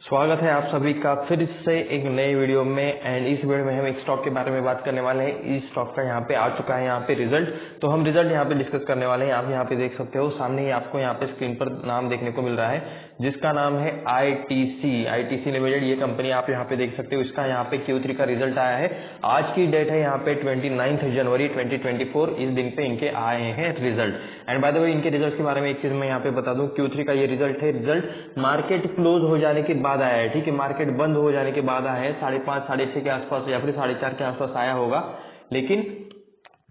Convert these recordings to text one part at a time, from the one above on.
स्वागत है आप सभी का फिर से एक नए वीडियो में। एंड इस वीडियो में हम एक स्टॉक के बारे में बात करने वाले हैं। इस स्टॉक का यहाँ पे आ चुका है यहाँ पे रिजल्ट, तो हम रिजल्ट यहाँ पे डिस्कस करने वाले हैं। आप यहाँ पे देख सकते हो सामने ही आपको यहाँ पे स्क्रीन पर नाम देखने को मिल रहा है जिसका नाम है आईटीसी लिमिटेड। ये कंपनी आप यहाँ पे देख सकते हो। इसका यहाँ पे Q3 का रिजल्ट आया है। आज की डेट है यहाँ पे 29 जनवरी 2024। इस दिन पे इनके आए हैं result. And by the way इनके रिजल्ट के बारे में एक चीज मैं यहाँ पे बता दूं, Q3 का ये रिजल्ट है। रिजल्ट मार्केट क्लोज हो जाने के बाद आया है, ठीक है। मार्केट बंद हो जाने के बाद आया है 5:30 5:30 के आसपास या फिर 4:30 के आसपास आया होगा, लेकिन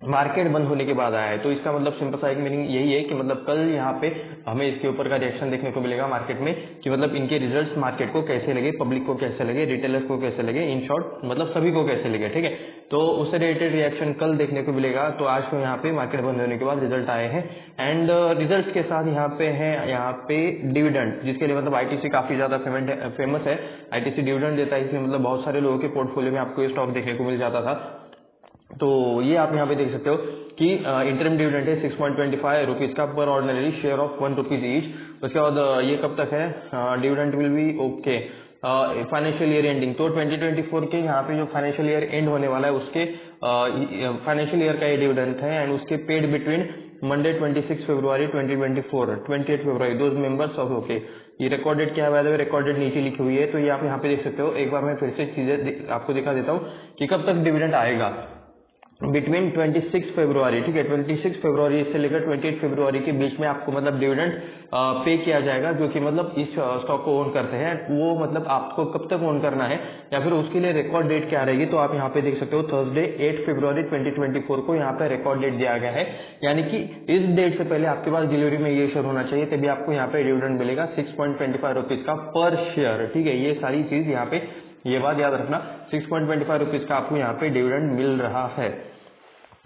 मार्केट बंद होने के बाद आया है। तो इसका मतलब सिंपल सा एक मीनिंग यही है कि मतलब कल यहाँ पे हमें इसके ऊपर का रिएक्शन देखने को मिलेगा मार्केट में कि मतलब इनके रिजल्ट्स मार्केट को कैसे लगे, पब्लिक को कैसे लगे, रिटेलर्स को कैसे लगे, इन शॉर्ट मतलब सभी को कैसे लगे, ठीक है। तो उससे रिलेटेड रिएक्शन कल देखने को मिलेगा। तो आज को यहाँ पे मार्केट बंद होने के बाद रिजल्ट आए हैं। एंड रिजल्ट के साथ यहाँ पे है यहाँ पे डिविडेंड, जिसके लिए मतलब आईटीसी काफी ज्यादा फेमस है। आईटीसी डिविडेंड देता है, इसमें मतलब बहुत सारे लोगों के पोर्टफोलियो में आपको ये स्टॉक देखने को मिल जाता था। तो ये आप यहाँ पे देख सकते हो कि इंटरिम डिविडेंड है 6.25 रुपीज का पर ordinary share of 1 rupees each. उसके बाद ये कब तक है, dividend will be okay financial year ending. तो 2024 के यहाँ पे जो फाइनेंशियल ईयर एंड होने वाला है उसके फाइनेंशियल ईयर का ये डिविडेंड है। एंड उसके paid between Monday 26 February 2024 28 February those members of okay. ये रिकॉर्ड डेट क्या है, रिकॉर्ड डेट नीचे लिखी हुई है। तो ये आप यहाँ पे देख सकते हो। एक बार मैं फिर से चीजें आपको दिखा देता हूँ कि कब तक डिविडेंड आएगा। बिटवीन 26 फरवरी, ठीक है, 26 फरवरी से लेकर 28 फरवरी के बीच में आपको मतलब डिविडेंड पे किया जाएगा, जो कि मतलब इस स्टॉक को ओन करते हैं। वो मतलब आपको कब तक ओन करना है या फिर उसके लिए रिकॉर्ड डेट क्या रहेगी, तो आप यहाँ पे देख सकते हो थर्सडे 8 फरवरी 2024 को यहाँ पे रिकॉर्ड डेट दिया गया है। यानी कि इस डेट से पहले आपके पास डिलीवरी में ये शेयर होना चाहिए, तभी आपको यहाँ पे डिविडेंड मिलेगा 6.25 रुपीज का पर शेयर, ठीक है। ये सारी चीज यहाँ पे ये बात याद रखना, 6.25 रुपीज का आपको यहाँ पे डिविडेंड मिल रहा है।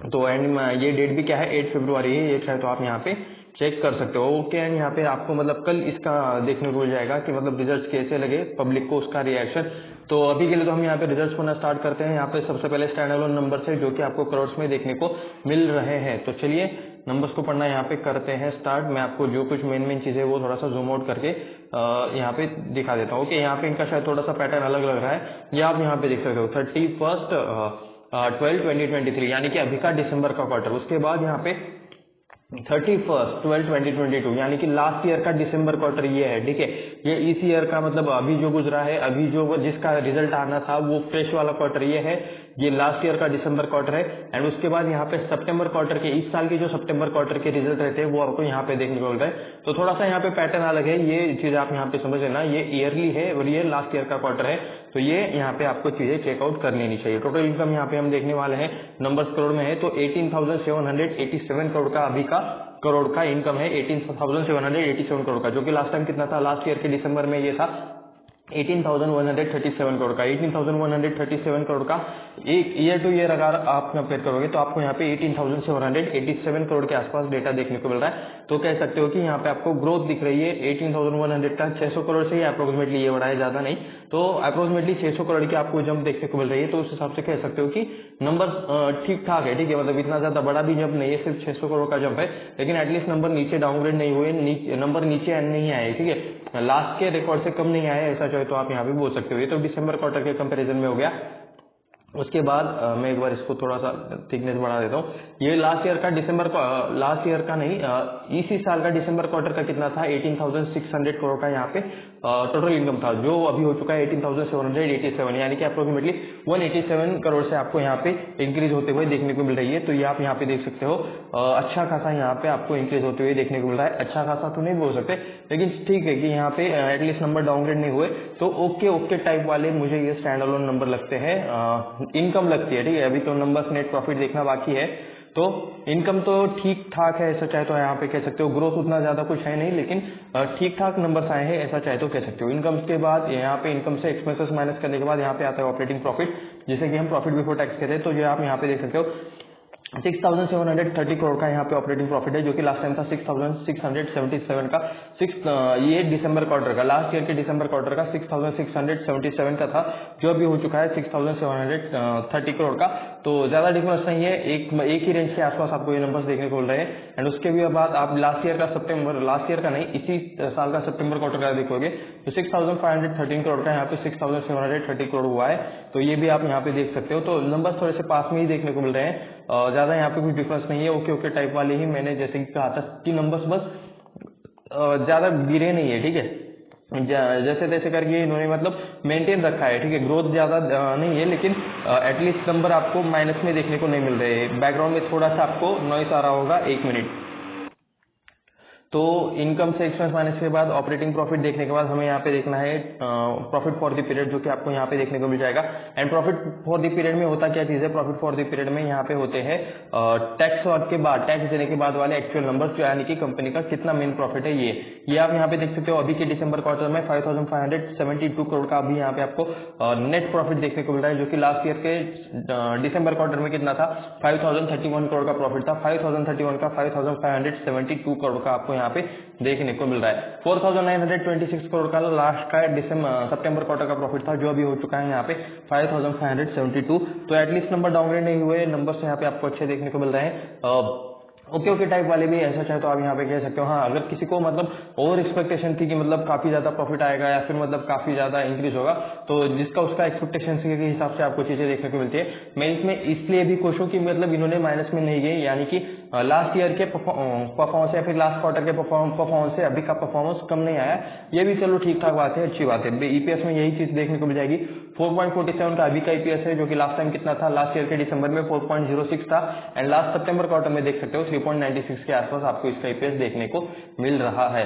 तो एंड ये डेट भी क्या है, 8 फरवरी है, ये चाहे तो आप यहाँ पे चेक कर सकते हो। ओके। एंड यहाँ पे आपको मतलब कल इसका देखने को मिल जाएगा कि मतलब रिजल्ट्स कैसे लगे पब्लिक को, उसका रिएक्शन। तो अभी के लिए तो हम यहाँ पे रिजल्ट्स पढ़ना स्टार्ट करते हैं। यहाँ पे सबसे पहले स्टैंड अलोन नंबर है जो कि आपको करोड़ में देखने को मिल रहे हैं। तो चलिए नंबर्स को पढ़ना यहाँ पे करते हैं स्टार्ट। मैं आपको जो कुछ मेन चीजें वो थोड़ा सा जूम आउट करके यहाँ पे दिखा देता हूँ। ओके, यहाँ पे इनका शायद थोड़ा सा पैटर्न अलग लग रहा है। ये आप यहाँ पे देख सकते हो 31/12/2023 यानी कि अभी का दिसंबर का क्वार्टर। उसके बाद यहाँ पे 31/12/2022 यानी कि लास्ट ईयर का दिसंबर क्वार्टर ये है, ठीक है। ये इस ईयर का मतलब अभी जो गुजरा है, अभी जो जिसका रिजल्ट आना था वो फ्रेश वाला क्वार्टर ये है। ये लास्ट ईयर का दिसंबर क्वार्टर है। एंड उसके बाद यहाँ पे सितंबर क्वार्टर के, इस साल के जो सितंबर क्वार्टर के रिजल्ट रहते हैं वो आपको यहाँ पे देखने को मिल रहा है। तो थोड़ा सा यहाँ पे पैटर्न अलग है, ये चीज आप यहाँ पे समझ लेना। ये ईयरली है और ये लास्ट ईयर का क्वार्टर है। तो ये यहाँ पे आपको चीजें चेकआउट कर लेनी चाहिए। टोटल इनकम यहाँ पे हम देखने वाले हैं, नंबर्स करोड़ में है। तो 18,787 करोड़ का अभी का करोड़ का इनकम है, 18,787 करोड़ का, जो कि लास्ट टाइम कितना था, लास्ट ईयर के दिसंबर में ये था 18,137 करोड़ का। 18,137 करोड़ का एक ईयर टू ईयर अगर आप कंपेयर करोगे तो आपको यहाँ पे 18,787 करोड़ के आसपास डेटा देखने को मिल रहा है। तो कह सकते हो कि यहाँ पे आपको ग्रोथ दिख रही है 18,100 का। 600 करोड़ से ही अप्रोक्सीमेटली ये बढ़ा है, ज्यादा नहीं। तो अप्रोक्सीमेटली 600 करोड़ की आपको जंप देखने को मिल रही है। तो उस हिसाब से कह सकते हो कि नंबर ठीक ठाक है, ठीक है। मतलब इतना ज्यादा बड़ा भी जंप नहीं है, सिर्फ 600 करोड़ का जंप है, लेकिन एटलीस्ट नंबर नीचे डाउनग्रेड नहीं हुए, नंबर नीचे नहीं आए, ठीक है। लास्ट के रिकॉर्ड से कम नहीं आए, ऐसा चाहे तो आप यहाँ पे बोल सकते हो। ये तो दिसंबर क्वार्टर के कंपैरिजन में हो गया। उसके बाद मैं एक बार इसको थोड़ा सा थिकनेस बढ़ा देता हूँ। ये लास्ट ईयर का दिसंबर, लास्ट ईयर का नहीं, इसी साल का दिसंबर क्वार्टर का कितना था, 18,600 करोड़ का यहाँ पे टोटल इनकम था, जो अभी हो चुका है 18,787, यानी कि अप्रोक्सीमेटली 187 करोड़ से आपको यहाँ पे इंक्रीज होते हुए देखने को मिल रही है। तो ये आप यहाँ पे देख सकते हो, अच्छा खासा यहाँ पे आपको इंक्रीज होते हुए देखने को मिल रहा है। अच्छा खासा तो नहीं बोल सकते, लेकिन ठीक है कि यहाँ पे एटलीस्ट नंबर डाउनग्रेड नहीं हुए। तो ओके टाइप वाले मुझे ये स्टैंड अलोन नंबर लगते हैं, इनकम लगती है, ठीक है। अभी तो नंबर्स नेट प्रॉफिट देखना बाकी है। तो इनकम तो ठीक ठाक है, ऐसा चाहे तो यहाँ पे कह सकते हो। ग्रोथ उतना ज्यादा कुछ है नहीं, लेकिन ठीक ठाक नंबर्स आए हैं, ऐसा चाहे तो कह सकते हो। इनकम के बाद यहाँ पे इनकम से एक्सपेंसेस माइनस करने के बाद यहाँ पे आता है ऑपरेटिंग प्रॉफिट, जिसे कि हम प्रॉफिट बिफोर टैक्स कहते हैं। तो ये आप यहाँ पे देख सकते हो 6,730 करोड़ का यहाँ पे ऑपरेटिंग प्रॉफिट है, जो कि लास्ट टाइम था 6,677 का। ये दिसंबर क्वार्टर का, लास्ट ईयर के दिसंबर क्वार्टर का 6,677 का था, जो अभी हो चुका है 6,730 करोड़ का। तो ज्यादा डिफरेंस नहीं है, एक ही रेंज के आसपास आपको ये नंबर्स देखने को मिल रहे हैं। एंड उसके भी बाद आप लास्ट ईयर का नहीं, इसी साल का सितंबर क्वार्टर का देखोगे तो 6,513 करोड़ का यहाँ पे 6,730 करोड़ हुआ है। तो ये भी आप यहाँ पे देख सकते हो। तो नंबर्स थोड़े से पास में ही देखने को मिल रहे हैं, ज्यादा यहाँ पे कुछ डिफरेंस नहीं है। ओके टाइप वाले ही मैंने जैसे कि कहा था कि नंबर्स बस ज्यादा गिरे नहीं है, ठीक है। जैसे तैसे करके इन्होंने मतलब मेंटेन रखा है, ठीक है। ग्रोथ ज्यादा नहीं है, लेकिन एटलीस्ट नंबर आपको माइनस में देखने को नहीं मिल रहे। बैकग्राउंड में थोड़ा सा आपको नॉइस आ रहा होगा, 1 मिनट। तो इनकम से एक्सपेंस माइनस के बाद ऑपरेटिंग प्रॉफिट देखने के बाद हमें यहाँ पे देखना है प्रॉफिट फॉर द पीरियड, जो कि आपको यहाँ पे देखने को मिल जाएगा। And profit for the period में होता क्या चीज है, प्रॉफिट फॉर द पीरियड में यहाँ पे होते हैं टैक्स के बाद, टैक्स देने के बाद वाले एक्चुअल नंबर्स, जो यानी कि कंपनी का कितना मेन प्रॉफिट है ये आप यहाँ पे देख सकते हो। अभी के दिसंबर क्वार्टर में 5,572 करोड़ का अभी यहाँ पे आपको नेट प्रॉफिट देखने को मिल रहा है, जो कि लास्ट ईयर के दिसंबर क्वार्टर में कितना था, 5,031 करोड़ का प्रॉफिट था। 5,031 का 5,572 करोड़ का आपको यहाँ पे देखने को मिल रहा है। 4,926 करोड़ का लास्ट का सितंबर क्वार्टर का प्रॉफिट था, जो अभी हो चुका है यहाँ पे 5,572। तो एटलीस्ट नंबर डाउनग्रेड नहीं हुए, नंबर्स यहाँ पे आपको अच्छे देखने को मिल रहे हैं। ओके टाइप वाले भी ऐसा चाहे तो आप यहाँ पे कह सकते हो। हाँ, अगर किसी को मतलब ओवर एक्सपेक्टेशन थी कि मतलब काफी ज्यादा प्रॉफिट आएगा या फिर मतलब काफी ज्यादा इंक्रीज होगा, तो जिसका उसका एक्सपेक्टेशन के हिसाब से आपको चीजें देखने को मिलती है। मैं इसमें इसलिए भी खुश हूँ कि मतलब इन्होंने माइनस में नहीं गए, यानी कि लास्ट ईयर के परफॉर्मेंस या फिर लास्ट क्वार्टर के परफॉर्मेंस से अभी का परफॉर्मेंस कम नहीं आया, ये भी चलो ठीक ठाक बात है, अच्छी बात है। ईपीएस में यही चीज देखने को मिल जाएगी। 4.47 का अभी का ईपीएस है, जो कि लास्ट टाइम कितना था, लास्ट ईयर के दिसंबर में 4.06 था। एंड लास्ट सितंबर क्वार्टर में देख सकते हो 3.96 के आसपास आपको इसका ईपीएस देखने को मिल रहा है।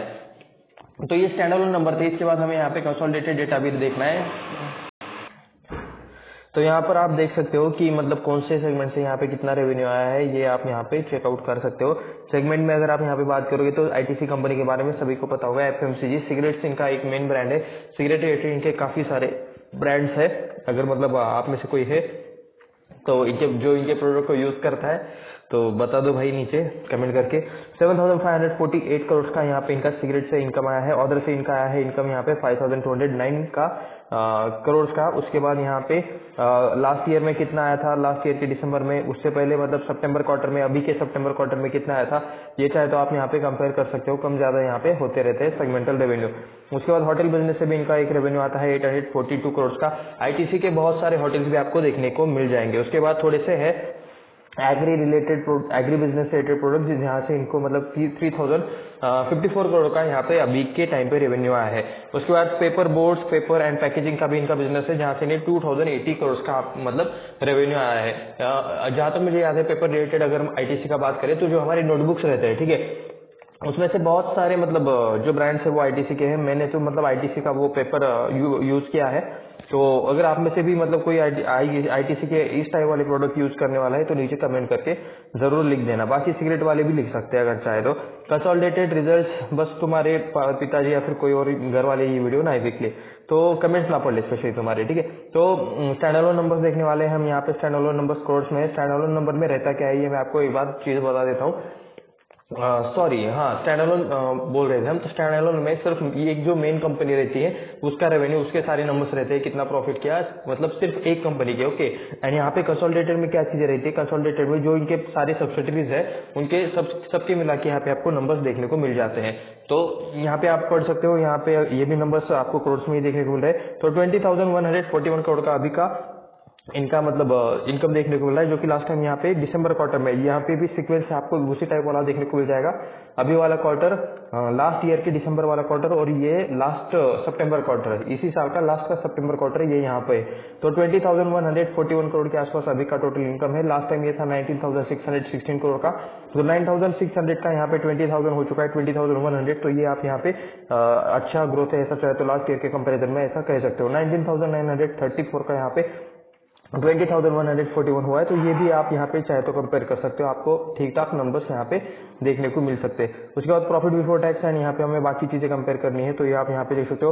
तो ये स्टैंड अलोन नंबर थे। इसके बाद हमें यहाँ पे कंसोलिडेटेड डेटा भी देखना है। तो यहाँ पर आप देख सकते हो कि मतलब कौन से सेगमेंट से यहाँ पे कितना रेवेन्यू आया है, ये आप यहाँ पे चेकआउट कर सकते हो। सेगमेंट में अगर आप यहाँ पे बात करोगे तो आईटीसी कंपनी के बारे में सभी को पता होगा। एफएमसीजी सिगरेट्स इनका एक मेन ब्रांड है। सिगरेट रिलेटेड इनके काफी सारे ब्रांड्स है। अगर मतलब आप में से कोई है तो इनके प्रोडक्ट को यूज करता है तो बता दो भाई नीचे कमेंट करके। 7,548 करोड़ का यहाँ पे इनका सिगरेट से इनकम आया है। ऑर्डर से इनका आया है इनकम यहाँ पे 5,209 का करोड़ का। उसके बाद यहाँ पे लास्ट ईयर में कितना आया था, लास्ट ईयर के दिसंबर में, उससे पहले मतलब सितंबर क्वार्टर में, अभी के सितंबर क्वार्टर में कितना आया था, ये चाहे तो आप यहाँ पे कंपेयर कर सकते हो। कम ज्यादा यहाँ पे होते रहते हैं सेगमेंटल रेवेन्यू। उसके बाद होटल बिजनेस से भी इनका एक रेवेन्यू आता है 842 करोड़ का। आईटीसी के बहुत सारे होटल्स भी आपको देखने को मिल जाएंगे। उसके बाद थोड़े से है एग्री बिजनेस से रिलेटेड प्रोडक्ट, जहाँ से इनको मतलब 3,054 करोड़ का यहाँ पे अभी के टाइम पे रेवेन्यू आया है। उसके बाद paper boards, paper and packaging का भी इनका बिजनेस है, जहाँ से इन्हें 2,080 करोड़ का मतलब रेवेन्यू आया है। जहां तक मुझे याद है पेपर रिलेटेड अगर आईटीसी का बात करें तो जो हमारे नोटबुक्स रहते हैं, ठीक है, उसमें से बहुत सारे मतलब जो ब्रांड्स है वो आईटीसी के हैं। मैंने तो मतलब आईटीसी का वो पेपर यूज किया है। तो अगर आप में से भी मतलब कोई आईटीसी के इस टाइप वाले प्रोडक्ट यूज करने वाला है तो नीचे कमेंट करके जरूर लिख देना। बाकी सिगरेट वाले भी लिख सकते हैं अगर चाहे तो। कंसोलिडेटेड रिजल्ट्स बस तुम्हारे पिताजी या फिर कोई और घर वाले ये वीडियो ना देख ले तो कमेंट्स ना पढ़ ले स्पेशली तुम्हारे, ठीक है। तो स्टैंड अलोन नंबर्स देखने वाले हैं हम यहाँ पे। स्टैंड अलोन नंबर्स करोड़ में है। स्टैंड अलोन नंबर में रहता क्या है ये मैं आपको एक बार चीज बता देता हूँ। सॉरी, हाँ, स्टैंड अलोन बोल रहे थे हम। तो स्टैंड अलोन में सिर्फ ये एक जो मेन कंपनी रहती है उसका रेवेन्यू, उसके सारे नंबर्स रहते हैं, कितना प्रॉफिट किया, मतलब सिर्फ एक कंपनी के। ओके, एंड यहाँ पे कंसोलिडेटेड में क्या चीजें रहती है, कंसोलिडेटेड में जो इनके सारे सब्सिडरीज है उनके सबके मिला के यहाँ पे आपको नंबर्स देखने को मिल जाते हैं। तो यहाँ पे आप पढ़ सकते हो, यहाँ पे ये भी नंबर्स आपको करोड़ में ही देखने को मिल रहे हैं। तो 20,141 करोड़ का अभी का इनका मतलब इनकम देखने को मिल रहा है, जो कि लास्ट टाइम यहाँ पे दिसंबर क्वार्टर में, यहाँ पे भी सीक्वेंस से आपको उसी टाइप वाला देखने को मिल जाएगा। अभी वाला क्वार्टर लास्ट ईयर के दिसंबर वाला क्वार्टर, और ये लास्ट सितंबर क्वार्टर है, इसी साल का लास्ट का सितंबर क्वार्टर ये यहाँ पे। तो 20,141 करोड़ के आसपास अभी का टोटल इनकम है। लास्ट टाइम ये था 19,616 करोड़ का। तो 9,600 का यहाँ पे 20,000 हो चुका है, 20,100। तो ये आप यहाँ पे अच्छा ग्रोथ है, ऐसा चाहे तो लास्ट ईयर के कंपेरिजन में ऐसा कह सकते हो। 19,934 का यहाँ पे 20,141 हुआ है। तो ये भी आप यहाँ पे चाहे तो कंपेयर कर सकते हो, आपको ठीक ठाक नंबर्स यहाँ पे देखने को मिल सकते हैं। उसके बाद प्रॉफिट बिफोर टैक्स एंड यहाँ पे हमें बाकी चीजें कंपेयर करनी है, तो ये आप यहाँ पे देख सकते हो।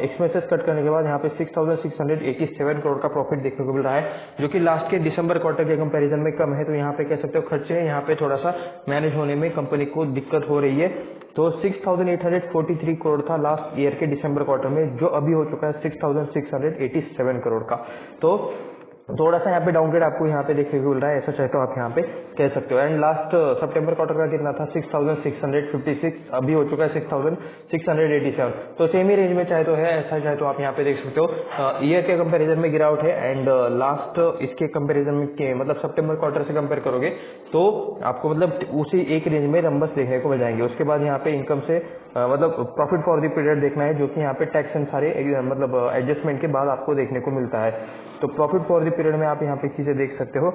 एक्सपेंसेस कट करने के बाद यहाँ पे 6,687 करोड़ का प्रॉफिट देखने को मिल रहा है, जो कि लास्ट के दिसंबर क्वार्टर के कंपेरिजन में कम है। तो यहाँ पे कह सकते हो खर्चे यहाँ पे थोड़ा सा मैनेज होने में कंपनी को दिक्कत हो रही है। तो 6,843 करोड़ था लास्ट ईयर के दिसंबर क्वार्टर में, जो अभी हो चुका है 6,687 करोड़ का। तो थोड़ा सा यहाँ पे डाउनग्रेड आपको यहाँ पे देखने को मिल रहा है, ऐसा चाहे तो आप यहाँ पे कह सकते हो। एंड लास्ट सितंबर क्वार्टर का कितना था 6,656, अभी हो चुका है 6,687। तो सेम ही रेंज में चाहे तो है, ऐसा चाहे तो आप यहाँ पे देख सकते हो। ईयर के कंपैरिजन में गिरावट है, एंड लास्ट इसके कंपैरिजन में मतलब सितंबर क्वार्टर से कंपेयर करोगे तो आपको मतलब उसी एक रेंज में नंबर्स देखने को मिल जाएंगे। उसके बाद यहाँ पे इनकम से मतलब प्रॉफिट फॉर द पीरियड देखना है, जो कि यहाँ पे टैक्स एंड सारे मतलब एडजस्टमेंट के बाद आपको देखने को मिलता है। तो प्रॉफिट फॉर द पीरियड में आप यहाँ पे चीजें देख सकते हो।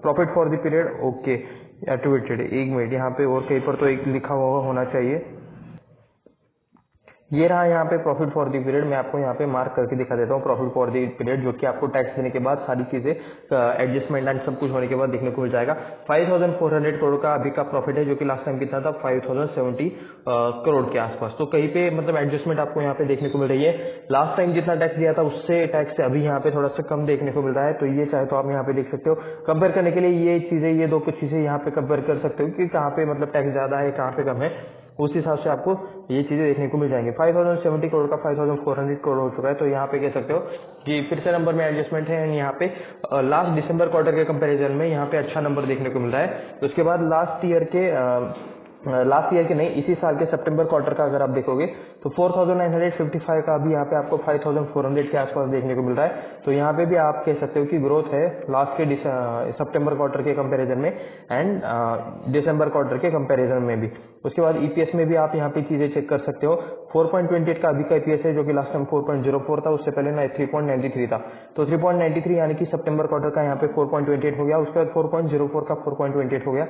Profit for the period okay attributed, एक मिनट यहाँ पे और कहीं पर तो एक लिखा हुआ होना चाहिए। ये रहा यहाँ पे प्रॉफिट फॉर द पीरियड, मैं आपको यहाँ पे मार्क करके दिखा देता हूँ प्रॉफिट फॉर द पीरियड, जो कि आपको टैक्स देने के बाद सारी चीजें एडजस्टमेंट एंड सब कुछ होने के बाद देखने को मिल जाएगा। 5,400 करोड़ का अभी का प्रॉफिट है, जो कि लास्ट टाइम कितना था 5,070 करोड़ के आसपास। तो कहीं पे मतलब एडजस्टमेंट आपको यहाँ पे देखने को मिल रही है। लास्ट टाइम जितना टैक्स दिया था उससे टैक्स से अभी यहाँ पे थोड़ा सा कम देखने को मिल रहा है। तो ये चाहे तो आप यहाँ पे देख सकते हो। कंपेयर करने के लिए ये चीजें, ये दो कुछ चीजें यहाँ पे कंपेयर कर सकते हो कि कहाँ पे मतलब टैक्स ज्यादा है, कहाँ पे कम है, उस हिसाब से आपको ये चीजें देखने को मिल जाएंगे। 5,070 करोड़ का 5,400 करोड़ हो चुका है। तो यहाँ पे कह सकते हो कि फिर से नंबर में एडजस्टमेंट है, एंड यहाँ पे लास्ट दिसंबर क्वार्टर के कंपैरिजन में यहाँ पे अच्छा नंबर देखने को मिल रहा है। तो उसके बाद लास्ट ईयर के नहीं, इसी साल के सितंबर क्वार्टर का अगर आप देखोगे तो 4,955 का अभी यहाँ पे आपको 5,400 के आसपास देखने को मिल रहा है। तो यहाँ पे भी आप कह सकते हो कि ग्रोथ है लास्ट के सितंबर क्वार्टर के कंपैरिजन में एंड दिसंबर क्वार्टर के कंपैरिजन में भी। उसके बाद ईपीएस में भी आप यहाँ पे चीजें चेक कर सकते हो। 4.28 का अभी का ईपीएस है, जो कि लास्ट टाइम 4.04 था, उससे पहले ना 3.93 था। तो 3.93 यानी कि सितंबर क्वार्टर का यहाँ पे 4.28 हो गया, उसके बाद 4.04 का 4.28 हो गया।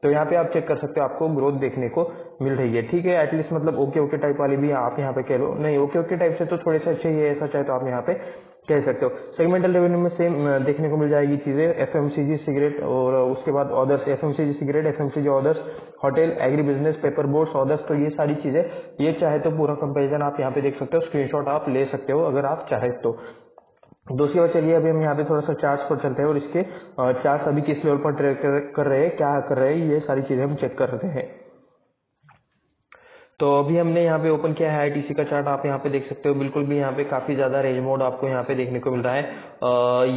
तो यहाँ पे आप चेक कर सकते हो, आपको ग्रोथ देखने को मिल रही है। ठीक है, एटलीस्ट मतलब ओके टाइप वाली भी आप यहाँ पे कह लो, नहीं ओके टाइप से तो थोड़े से अच्छे ही है, ऐसा चाहे तो आप यहाँ पे कह सकते हो। सेगमेंटल रेवेन्यू में सेम देखने को मिल जाएगी चीजें, एफएमसीजी सिगरेट और उसके बाद others, FMCG cigarette, FMCG others, hotel, agri business, paper boards, others. तो ये सारी चीजें, ये चाहे तो पूरा कंपेरिजन आप यहाँ पे देख सकते हो, स्क्रीनशॉट आप ले सकते हो अगर आप चाहे तो। दूसरी बात, चलिए अभी हम यहाँ पे थोड़ा सा चार्ट्स पर चलते हैं और इसके चार्ट्स अभी किस लेवल पर ट्रेड कर रहे हैं, क्या कर रहे हैं, ये सारी चीजें हम चेक कर रहे हैं। तो अभी हमने यहाँ पे ओपन किया है आईटीसी का चार्ट, आप यहाँ पे देख सकते हो। बिल्कुल भी यहाँ पे काफी ज्यादा रेंज मोड आपको यहाँ पे देखने को मिल रहा है।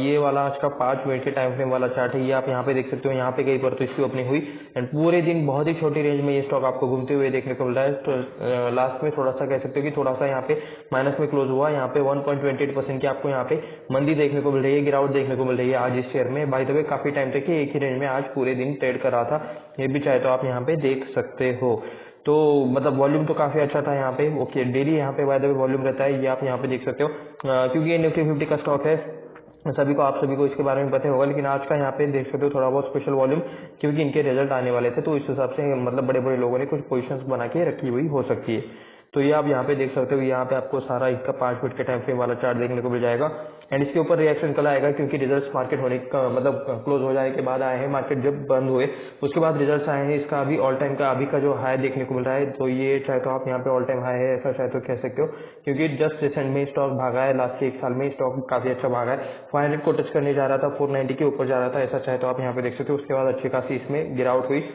ये वाला आज का 5 मिनट के टाइम फ्रेम वाला चार्ट है, ये आप यहाँ पे देख सकते हो। यहाँ पे कहीं पर तो इसकी ओपनिंग हुई एंड पूरे दिन बहुत ही छोटी रेंज में ये स्टॉक आपको घूमते हुए देखने को मिल रहा है। तो लास्ट में थोड़ा सा कह सकते हो कि थोड़ा सा यहाँ पे माइनस में क्लोज हुआ। यहाँ पे 1.28% की आपको यहाँ पे मंदी देखने को मिल रही है, गिरावट देखने को मिल रही है आज इस शेयर में। बाय द वे काफी टाइम तक एक ही रेंज में आज पूरे दिन ट्रेड कर रहा था, ये भी चाहे तो आप यहाँ पे देख सकते हो। तो मतलब वॉल्यूम तो काफी अच्छा था यहाँ पे। ओके, डेली यहाँ पे बाय द वे वॉल्यूम रहता है, ये आप यहाँ पे देख सकते हो। क्योंकि ये निफ्टी 50 का स्टॉक है, सभी को आप सभी को इसके बारे में पता होगा, लेकिन आज का यहाँ पे देख सकते हो थोड़ा बहुत स्पेशल वॉल्यूम, क्योंकि इनके रिजल्ट आने वाले थे। तो इस हिसाब से मतलब बड़े बड़े लोगों ने कुछ पोजीशंस बना के रखी हुई हो सकती है। तो ये आप यहाँ पे देख सकते हो, यहाँ पे आपको सारा इसका 5 मिनट के टाइम फ्रेम वाला चार्ट देखने को मिल जाएगा। एंड इसके ऊपर रिएक्शन कल आएगा, क्योंकि रिजल्ट्स मार्केट होने का मतलब क्लोज हो जाने के बाद आए हैं, मार्केट जब बंद हुए उसके बाद रिजल्ट्स आए हैं। इसका अभी ऑल टाइम का अभी का जो हाई देखने को मिल रहा है, तो ये चाहे तो आप यहाँ पे ऑल टाइम हाई है, ऐसा चाहे तो कह सकते हो। क्योंकि जस्ट रिसेंट में स्टॉक भागा है, लास्ट के 1 साल में स्टॉक काफी अच्छा भागा है। 500 को टच करने जा रहा था, 490 के ऊपर जा रहा था, ऐसा चाहे तो आप यहाँ पे देख सकते हो। उसके बाद अच्छी खासी इसमें गिरावट हुई,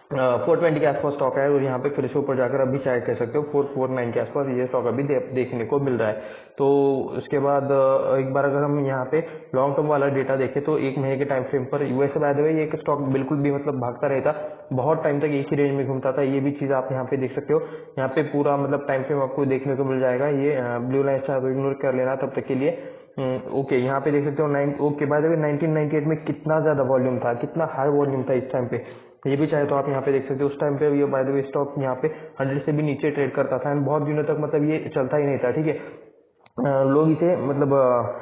420 के आसपास स्टॉक है और यहाँ पे फिर से ऊपर जाकर अभी चाहे कह सकते हो 449 के आसपास ये स्टॉक अभी देखने को मिल रहा है। तो उसके बाद एक बार अगर हम यहाँ पे लॉन्ग टर्म वाला डेटा देखें तो 1 महीने के टाइम फ्रेम पर यूएसए बाय द वे ये स्टॉक बिल्कुल भी मतलब भागता रहता, बहुत टाइम तक एक ही रेंज में घूमता था। ये भी चीज आप यहाँ पे देख सकते हो। यहाँ पे पूरा मतलब टाइम फ्रेम आपको देखने को मिल जाएगा। ये ब्लू लाइन से आप इग्नोर कर लेना तब तक के लिए। ओके, यहाँ पे देख सकते हो ओके बाय द वे 1998 में कितना ज्यादा वॉल्यूम था, कितना हाई वॉल्यूम था इस टाइम पे, ये भी चाहे तो आप यहाँ पे देख सकते हो। उस टाइम पे ये बाय द वे स्टॉक यहाँ पे 100 से भी नीचे ट्रेड करता था एंड बहुत दिनों तक मतलब ये चलता ही नहीं था। ठीक है, लोग इसे मतलब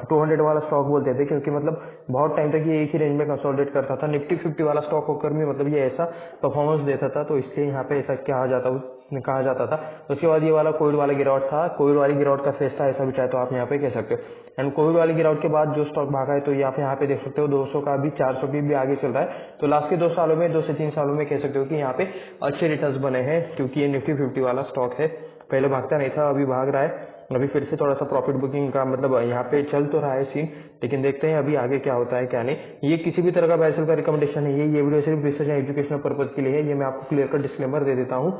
200 वाला स्टॉक बोलते थे, क्योंकि मतलब बहुत टाइम तक ये एक ही रेंज में कंसोलिडेट करता था। निफ्टी 50 वाला स्टॉक होकर भी मतलब ये ऐसा परफॉर्मेंस देता था, तो इसलिए यहाँ पे ऐसा कहा जाता कहा जाता था। उसके बाद ये वाला कोविड वाला गिरावट था, कोविड वाली गिरावट का फेस था, ऐसा भी चाहे तो आप यहाँ पे कह सकते हो। एंड कोविड वाली गिरावट के बाद जो स्टॉक भागा है, तो यहाँ पे देख सकते हो 200 का भी 400 की भी आगे चल रहा है। तो लास्ट के 2 सालों में, 2 से 3 सालों में कह सकते हो कि यहाँ पे अच्छे रिटर्न्स बने हैं, क्योंकि ये निफ्टी 50 वाला स्टॉक है। पहले भागता नहीं था, अभी भाग रहा है। अभी फिर से थोड़ा सा प्रॉफिट बुकिंग का मतलब यहाँ पे चल तो रहा है सीन, लेकिन देखते हैं अभी आगे क्या होता है क्या नहीं। ये किसी भी तरह का बैसल का रिकमेंडेशन नहीं है, ये वीडियो सिर्फ रिसर्च एंड एजुकेशनल पर्पज के लिए है। ये मैं आपको क्लियर कट डिस्क्लेमर दे देता हूँ,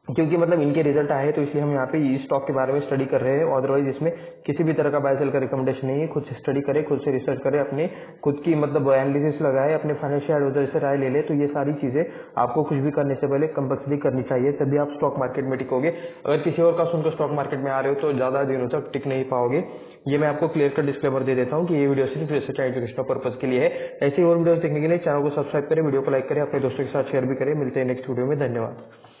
क्योंकि मतलब इनके रिजल्ट आए हैं, तो इसलिए हम यहाँ पे इस स्टॉक के बारे में स्टडी कर रहे हैं। अदरवाइज इसमें किसी भी तरह का बाय सेल का रिकमेंडेशन नहीं है। खुद से स्टडी करें, खुद से रिसर्च करें, अपने खुद की मतलब एनालिसिस लगाए, अपने फाइनेंशियल एडवाइजर से राय ले ले। तो ये सारी चीजें आपको कुछ भी करने से पहले कंपल्सरी करनी चाहिए, तभी आप स्टॉक मार्केट में टिकोगे। अगर किसी और का सुनकर स्टॉक मार्केट में आ रहे हो तो ज्यादा दिनों तक टिक नहीं पाओगे। ये मैं आपको क्लियर कट डिस्क्लेमर दे देता हूँ कि ये वीडियो सिर्फ रिसर्च एंड एजुकेशनल पर्पज के लिए है। ऐसी और वीडियो देखने के लिए चैनल को सब्सक्राइब करें, वीडियो को लाइक करें, अपने दोस्तों के साथ शेयर भी करें। मिलते हैं नेक्स्ट वीडियो में, धन्यवाद।